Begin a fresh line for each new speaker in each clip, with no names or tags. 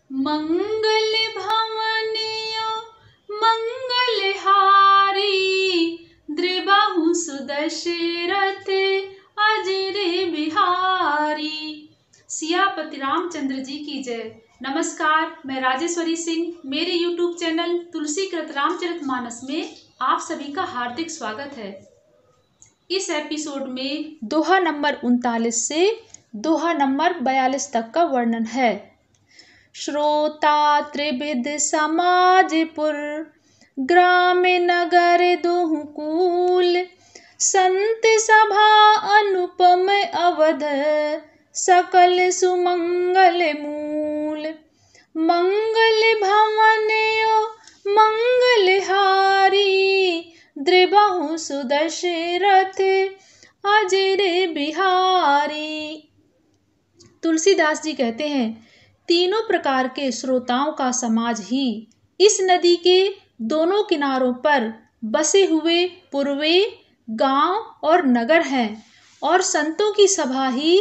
मंगल भवनियो मंगलहारी, द्रिबाहु सुदशरथ अजर बिहारी। सियापति रामचंद्र जी की जय। नमस्कार, मैं राजेश्वरी सिंह। मेरे YouTube चैनल तुलसीकृत रामचरितमानस में आप सभी का हार्दिक स्वागत है। इस एपिसोड में दोहा नंबर 39 से दोहा नंबर 42 तक का वर्णन है। श्रोता त्रिविध समाजपुर, ग्राम नगर दोहुकूल, संत सभा अनुपम अवध, सकल सुमंगल मूल। मंगल भवनयो मंगलहारी, द्रिबाहु सुदशरथ अजर बिहारी। तुलसीदास जी कहते हैं, तीनों प्रकार के श्रोताओं का समाज ही इस नदी के दोनों किनारों पर बसे हुए पूर्वे गांव और नगर हैं, और संतों की सभा ही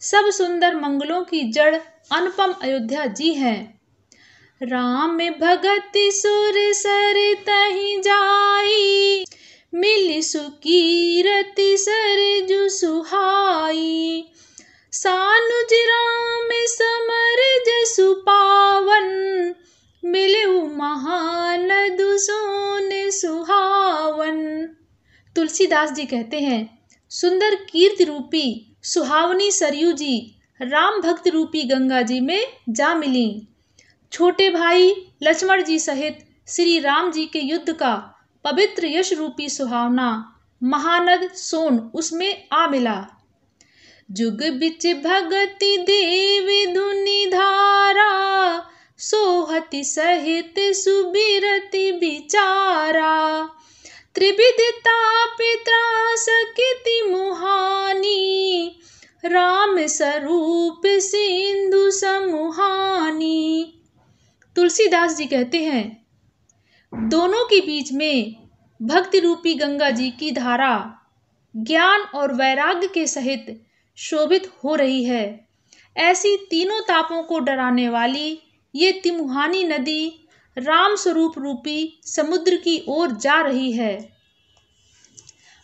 सब सुंदर मंगलों की जड़ अनुपम अयोध्या जी हैं। राम भगत सुर सर तहि जाई, मिल सुकीरति सरजु सुहाई। सानुज राम समर जसु पावन, मिलऊ महानदु सोन सुहावन। तुलसीदास जी कहते हैं, सुंदर कीर्ति रूपी सुहावनी सरयू जी राम भक्त रूपी गंगा जी में जा मिली। छोटे भाई लक्ष्मण जी सहित श्री राम जी के युद्ध का पवित्र यश रूपी सुहावना महानद सोन उसमें आ मिला। जुग बिच भगति देवी धुनि धारा, सोहति सहित सुबिरति बिचारा। त्रिविध ताप त्रास किति मुहानी, राम स्वरूप सिंधु समुहानी। तुलसीदास जी कहते हैं, दोनों के बीच में भक्ति रूपी गंगा जी की धारा ज्ञान और वैराग्य के सहित शोभित हो रही है। ऐसी तीनों तापों को डराने वाली ये तिमुहानी नदी राम स्वरूप रूपी समुद्र की ओर जा रही है।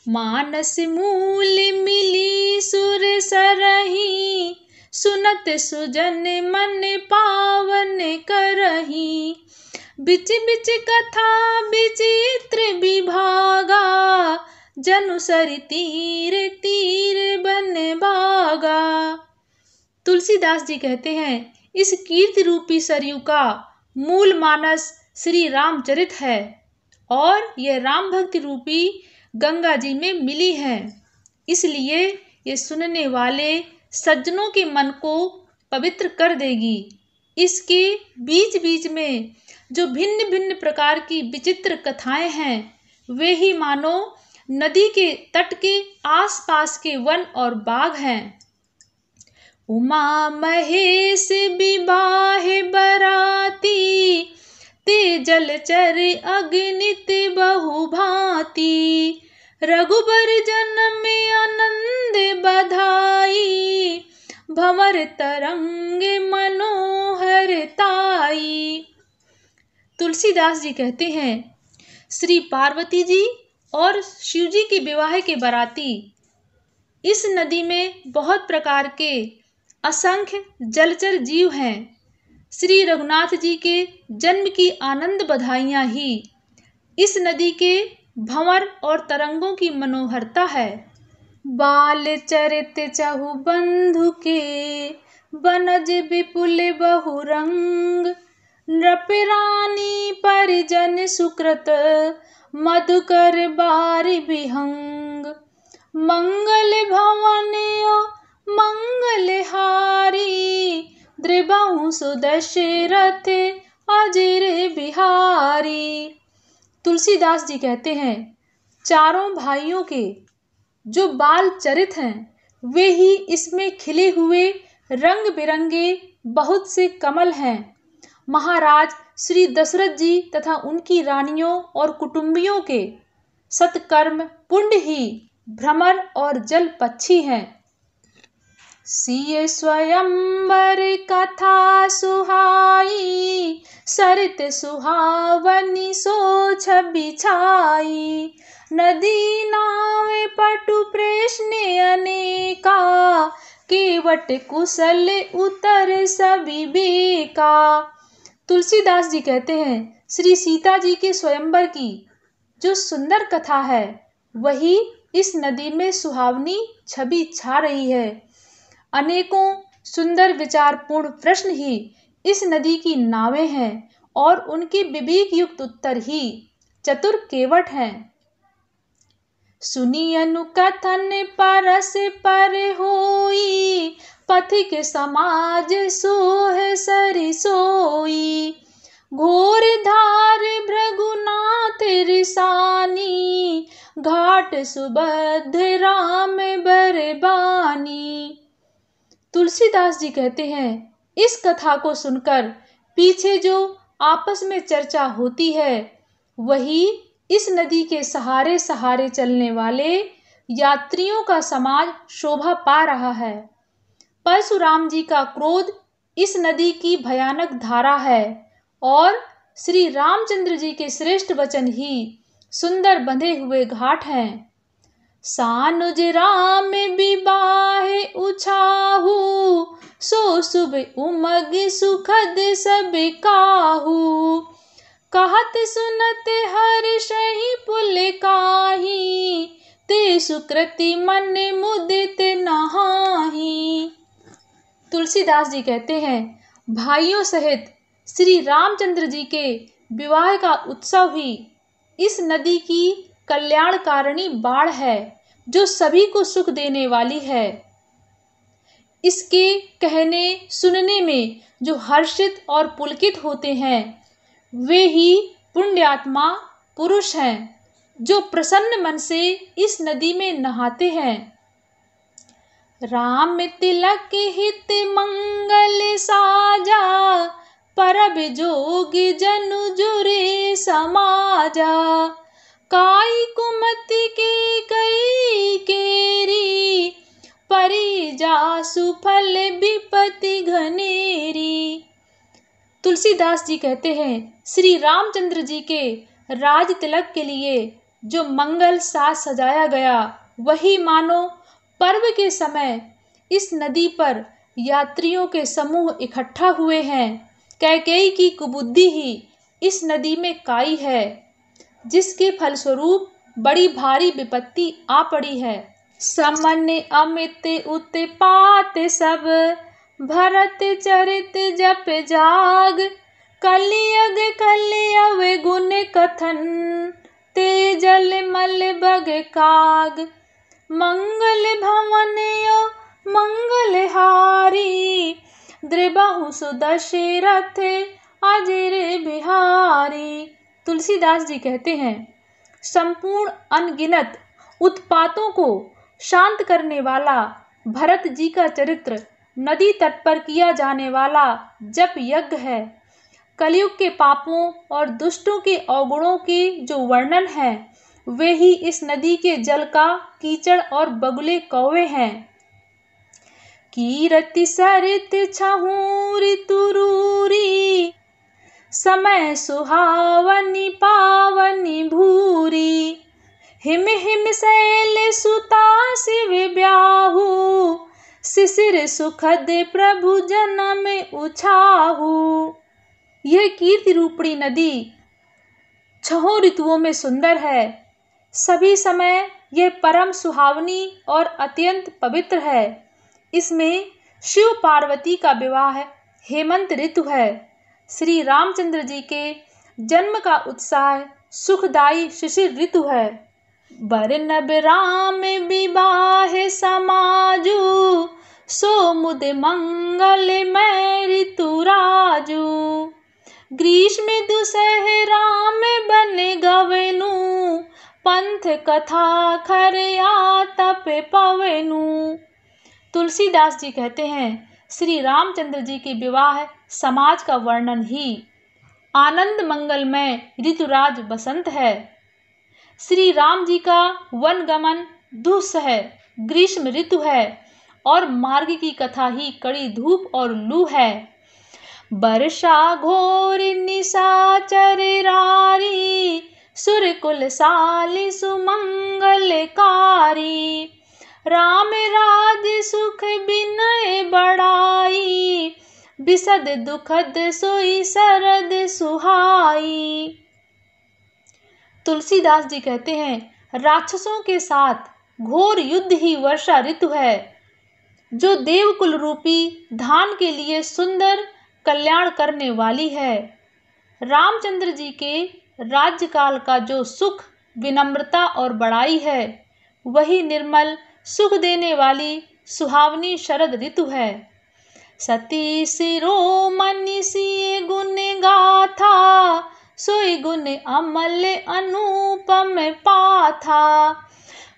मानस मूल मिली सुर सरही, सुनत सुजन मन पावन करही। बिच बिच कथा विचित्र विभागा, जनु सरि तीर तीर बन बागा। तुलसीदास जी कहते हैं, इस कीर्ति रूपी सरयू का मूल मानस श्री रामचरित है, और यह राम भक्ति रूपी गंगा जी में मिली है। इसलिए ये सुनने वाले सज्जनों के मन को पवित्र कर देगी। इसके बीच बीच में जो भिन्न भिन्न प्रकार की विचित्र कथाएं हैं, वे ही मानो नदी के तट के आसपास के वन और बाग हैं। उमा महेश विवाह बराती, ते जलचर अगणित बहु भांति। रघुबर जन्म आनंद बधाई, भंवर तरंग मनोहर ताई। तुलसीदास जी कहते हैं, श्री पार्वती जी और शिव जी के विवाह के बराती इस नदी में बहुत प्रकार के असंख्य जलचर जीव हैं। श्री रघुनाथ जी के जन्म की आनंद बधाइयाँ ही इस नदी के भंवर और तरंगों की मनोहरता है। बाल चरित चहु बंधु के, बनज विपुल बहुरंग। नृप रानी परिजन सुकृत, मधुकर बारि विहंग। मंगल भवनयो मंगलहारी, द्रिबाहु सुदशरथ अजर बिहारी। तुलसीदास जी कहते हैं, चारों भाइयों के जो बाल चरित हैं, वे ही इसमें खिले हुए रंग बिरंगे बहुत से कमल हैं। महाराज श्री दशरथ जी तथा उनकी रानियों और कुटुंबियों के सत्कर्म पुण्य ही भ्रमर और जल पक्षी हैं। सिय स्वयंवर कथा सुहाई, सरित सुहावनी सोछ बिछाई। नदी नावे पटु प्रश्न अनेका, केवट कुशल उतर सभी बेका। तुलसीदास जी कहते हैं श्री सीता जी के स्वयंवर की जो सुंदर कथा है वही इस नदी में सुहावनी छवि छा रही है। अनेकों सुंदर विचारपूर्ण प्रश्न ही इस नदी की नावें हैं और उनके विवेक युक्त उत्तर ही चतुर केवट हैं। सुनी अनुकथन परस पर होई, पथिक समाज सोह सरि सोई। घोर धार भृगुनाथ रिसानी, घाट सुबद्ध राम बरबानी। तुलसीदास जी कहते हैं इस कथा को सुनकर पीछे जो आपस में चर्चा होती है वही इस नदी के सहारे सहारे चलने वाले यात्रियों का समाज शोभा पा रहा है। परशुराम जी का क्रोध इस नदी की भयानक धारा है और श्री रामचंद्र जी के श्रेष्ठ वचन ही सुंदर बंधे हुए घाट हैं। सानुज राम विवाहे उछाहू, सो शुभ उमग सुखद सब काहू। कहत सुनत हर्षहि पुल काही, ते सुकृति मन मुदित नहाही। तुलसीदास जी कहते हैं भाइयों सहित श्री रामचंद्र जी के विवाह का उत्सव ही इस नदी की कल्याणकारिणी बाढ़ है जो सभी को सुख देने वाली है। इसके कहने सुनने में जो हर्षित और पुलकित होते हैं वे ही पुण्यात्मा पुरुष हैं जो प्रसन्न मन से इस नदी में नहाते हैं। राम तिलक हित मंगल साजा, परब जोग जनु जुरे समाजा। काई कुमति के कई केरी, परी जासु फल विपति घनेरी। तुलसीदास जी कहते हैं श्री रामचंद्र जी के राज तिलक के लिए जो मंगल साज सजाया गया वही मानो पर्व के समय इस नदी पर यात्रियों के समूह इकट्ठा हुए हैं। कैकेयी की कुबुद्धि ही इस नदी में काई है जिसके फलस्वरूप बड़ी भारी विपत्ति आ पड़ी है। सामान्य अमित उत्पात सब, भरत चरित जप जाग। कलियग कलियव गुण कथन, ते जल मल बग काग। मंगल भवन यो मंगल हारी, द्रिबाहु सुदशरथ अजर बिहारी। तुलसीदास जी कहते हैं संपूर्ण अनगिनत उत्पातों को शांत करने वाला भरत जी का चरित्र नदी तट पर किया जाने वाला जप यज्ञ है। कलयुग के पापों और दुष्टों के अवगुणों के जो वर्णन है वे ही इस नदी के जल का कीचड़ और बगुले कौवे हैं। कीरति सरित छहूं ऋतुरूरी, समय सुहावनी पावनी भूरी। हिम हिम शैल सुता शिव ब्याहू, शिशिर सुखद प्रभु जन्म उछाहू। यह कीर्ति रूपणी नदी छहों ऋतुओं में सुंदर है। सभी समय यह परम सुहावनी और अत्यंत पवित्र है। इसमें शिव पार्वती का विवाह हेमंत ऋतु है। श्री रामचंद्र जी के जन्म का उत्साह सुखदायी शिशिर ऋतु है। बरनब राम विवाह समाजू, सो मुद मंगल मैं ऋतु राजू। ग्रीष्म दुसहरा में बन गवनु, पंथ कथा खरया तप पवनु। तुलसीदास जी कहते हैं श्री रामचंद्र जी के विवाह समाज का वर्णन ही आनंद मंगलमय ऋतुराज बसंत है। श्री राम जी का वन गमन दुस्सह ग्रीष्म ऋतु है और मार्ग की कथा ही कड़ी धूप और लू है। वर्षा घोर निशाचर रारी, सुर कुल साली सुमंगलकारी। राम राज सुख बिनय बड़ाई, बिसद दुखद सोई सरद सुहाई। तुलसीदास जी कहते हैं, राक्षसों के साथ घोर युद्ध ही वर्षा ऋतु है, जो देवकुल रूपी धान के लिए सुंदर कल्याण करने वाली है। रामचंद्र जी के राज्यकाल का जो सुख, विनम्रता और बड़ाई है, वही निर्मल सुख देने वाली सुहावनी शरद ऋतु है। सती शिरोमणि सिय गुण गाथा, सोई गुण अमल अनुपम पाथा।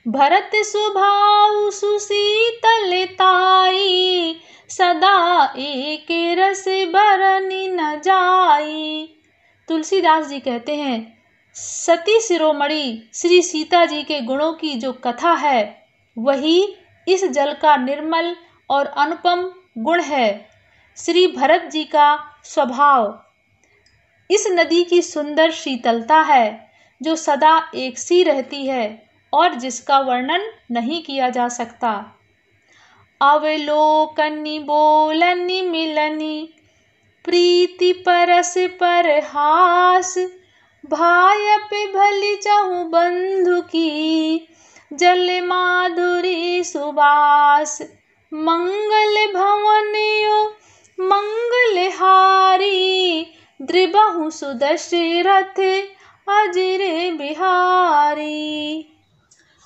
भरत स्वभाव सुशीतलताई, सदा एक रस बरनि न जाई। तुलसीदास जी कहते हैं, सती शिरोमणि श्री सीता जी के गुणों की जो कथा है, वही इस जल का निर्मल और अनुपम गुण है। श्री भरत जी का स्वभाव इस नदी की सुंदर शीतलता है, जो सदा एक सी रहती है और जिसका वर्णन नहीं किया जा सकता। अवलोकनी बोलनी मिलनी, प्रीति परस पर हास। भायप भली चहु बंधु की, जल माधुरी सुबास। मंगल भवनियो मंगलहारी, द्रिबहु सुदशरथ अजर बिहारी।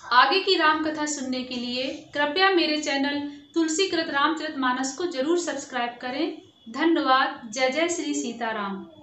आगे की राम कथा सुनने के लिए कृपया मेरे चैनल तुलसीकृत रामचरितमानस को जरूर सब्सक्राइब करें। धन्यवाद। जय जय श्री सीताराम।